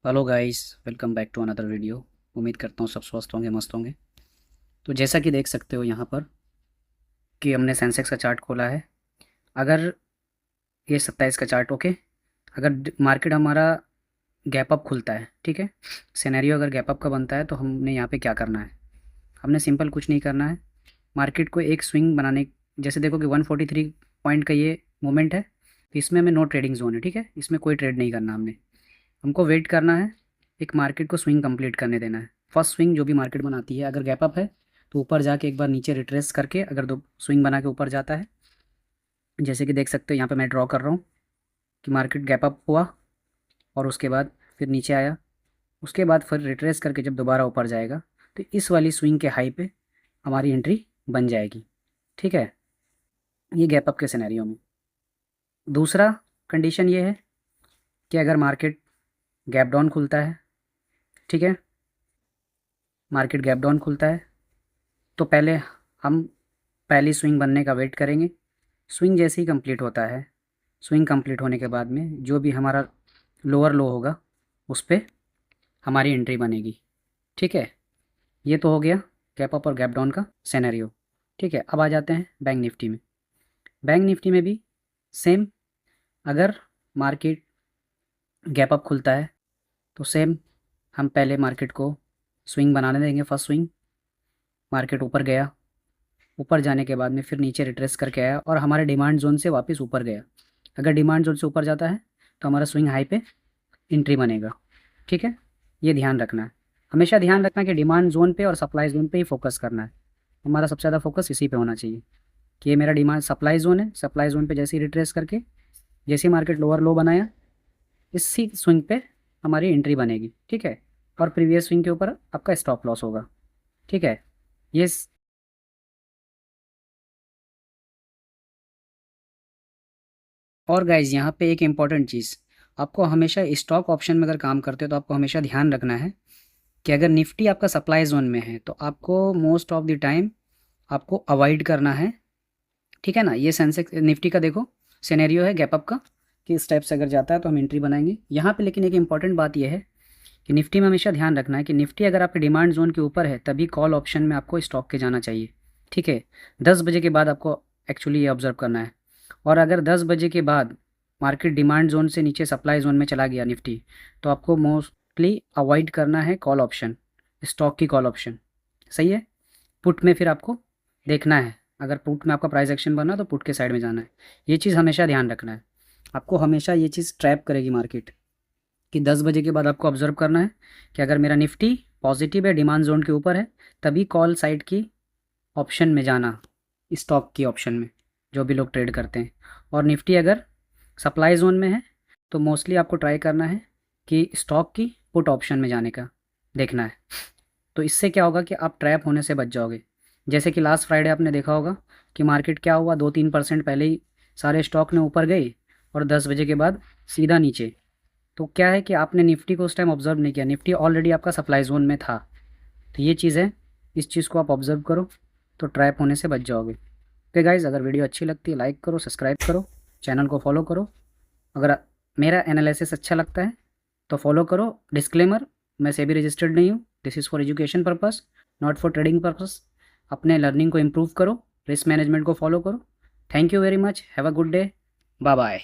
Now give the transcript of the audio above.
Hello guys, welcome back to another video. उम्मीद करता हूँ सब स्वस्थ होंगे, मस्त होंगे। तो जैसा कि देख सकते हो यहाँ पर कि हमने सेंसेक्स का चार्ट खोला है। अगर ये 27 का चार्ट ओके, अगर मार्केट हमारा गैप अप खुलता है, ठीक है, सिनेरियो अगर गैप अप का बनता है तो हमने यहाँ पे क्या करना है। हमने सिंपल कुछ नहीं करना है, मार्केट को एक स्विंग बनाने। जैसे देखो कि 143 पॉइंट का ये मोमेंट है, तो इसमें हमें नो ट्रेडिंग जोन है, ठीक है, इसमें कोई ट्रेड नहीं करना हमको वेट करना है, एक मार्केट को स्विंग कंप्लीट करने देना है। फर्स्ट स्विंग जो भी मार्केट बनाती है, अगर गैप अप है तो ऊपर जाके एक बार नीचे रिट्रेस करके अगर दो स्विंग बना के ऊपर जाता है, जैसे कि देख सकते हो यहाँ पे मैं ड्रॉ कर रहा हूँ कि मार्केट गैप अप हुआ और उसके बाद फिर नीचे आया, उसके बाद फिर रिट्रेस करके जब दोबारा ऊपर जाएगा तो इस वाली स्विंग के हाई पे हमारी एंट्री बन जाएगी, ठीक है, ये गैप अप के सिनेरियो में। दूसरा कंडीशन ये है कि अगर मार्केट गैप डाउन खुलता है, ठीक है, मार्केट गैप डाउन खुलता है तो पहले हम पहली स्विंग बनने का वेट करेंगे। स्विंग जैसे ही कंप्लीट होता है, स्विंग कंप्लीट होने के बाद में जो भी हमारा लोअर लो होगा उस पर हमारी एंट्री बनेगी, ठीक है। ये तो हो गया गैप अप और गैप डाउन का सिनेरियो, ठीक है। अब आ जाते हैं बैंक निफ्टी में। बैंक निफ्टी में भी सेम, अगर मार्केट गैप अप खुलता है तो सेम हम पहले मार्केट को स्विंग बनाने देंगे। फर्स्ट स्विंग, मार्केट ऊपर गया, ऊपर जाने के बाद में फिर नीचे रिट्रेस करके आया और हमारे डिमांड जोन से वापस ऊपर गया। अगर डिमांड जोन से ऊपर जाता है तो हमारा स्विंग हाई पे एंट्री बनेगा, ठीक है। ये ध्यान रखना है, हमेशा ध्यान रखना कि डिमांड जोन पे और सप्लाई जोन पे ही फोकस करना है। हमारा सबसे ज़्यादा फोकस इसी पे होना चाहिए कि ये मेरा डिमांड सप्लाई जोन है, सप्लाई जोन पे जैसे ही रिट्रेस करके जैसे ही मार्केट लोअर लो बनाया, इसी स्विंग पे हमारी एंट्री बनेगी, ठीक है। और प्रीवियस स्विंग के ऊपर आपका स्टॉप लॉस होगा, ठीक है। ये और गाइज यहाँ पे एक इम्पॉर्टेंट चीज़, आपको हमेशा स्टॉक ऑप्शन में अगर काम करते हो तो आपको हमेशा ध्यान रखना है कि अगर निफ्टी आपका सप्लाई जोन में है तो आपको मोस्ट ऑफ द टाइम आपको अवॉइड करना है, ठीक है ना। ये सेंसेक्स निफ्टी का देखो सिनेरियो है गैप अप का, कि इस टाइप से अगर जाता है तो हम एंट्री बनाएंगे यहाँ पे। लेकिन एक इंपॉर्टेंट बात यह है कि निफ्टी में हमेशा ध्यान रखना है कि निफ्टी अगर आपके डिमांड जोन के ऊपर है तभी कॉल ऑप्शन में आपको स्टॉक के जाना चाहिए, ठीक है। 10 बजे के बाद आपको एक्चुअली ये ऑब्जर्व करना है। और अगर 10 बजे के बाद मार्केट डिमांड जोन से नीचे सप्लाई जोन में चला गया निफ्टी, तो आपको मोस्टली अवॉइड करना है कॉल ऑप्शन, स्टॉक की कॉल ऑप्शन, सही है। पुट में फिर आपको देखना है, अगर पुट में आपका प्राइस एक्शन बना तो पुट के साइड में जाना है। ये चीज़ हमेशा ध्यान रखना है, आपको हमेशा ये चीज़ ट्रैप करेगी मार्केट कि 10 बजे के बाद आपको ऑब्जर्व करना है कि अगर मेरा निफ्टी पॉजिटिव है, डिमांड जोन के ऊपर है, तभी कॉल साइड की ऑप्शन में जाना, स्टॉक की ऑप्शन में, जो भी लोग ट्रेड करते हैं। और निफ्टी अगर सप्लाई जोन में है तो मोस्टली आपको ट्राई करना है कि स्टॉक की पुट ऑप्शन में जाने का देखना है। तो इससे क्या होगा कि आप ट्रैप होने से बच जाओगे। जैसे कि लास्ट फ्राइडे आपने देखा होगा कि मार्केट क्या हुआ, 2-3% पहले ही सारे स्टॉक ने ऊपर गए और 10 बजे के बाद सीधा नीचे। तो क्या है कि आपने निफ्टी को उस टाइम ऑब्जर्व नहीं किया, निफ्टी ऑलरेडी आपका सप्लाई जोन में था। तो ये चीज़ है, इस चीज़ को आप ऑब्जर्व करो तो ट्रैप होने से बच जाओगे। ओके गाइज़, अगर वीडियो अच्छी लगती है लाइक करो, सब्सक्राइब करो, चैनल को फॉलो करो। अगर मेरा एनालिसिस अच्छा लगता है तो फॉलो करो। डिस्क्लेमर, मैं सेबी रजिस्टर्ड नहीं हूँ, this is for education purpose, not for trading purpose. अपने लर्निंग को इम्प्रूव करो, रिस्क मैनेजमेंट को फॉलो करो। Thank you very much, have a good day, bye bye.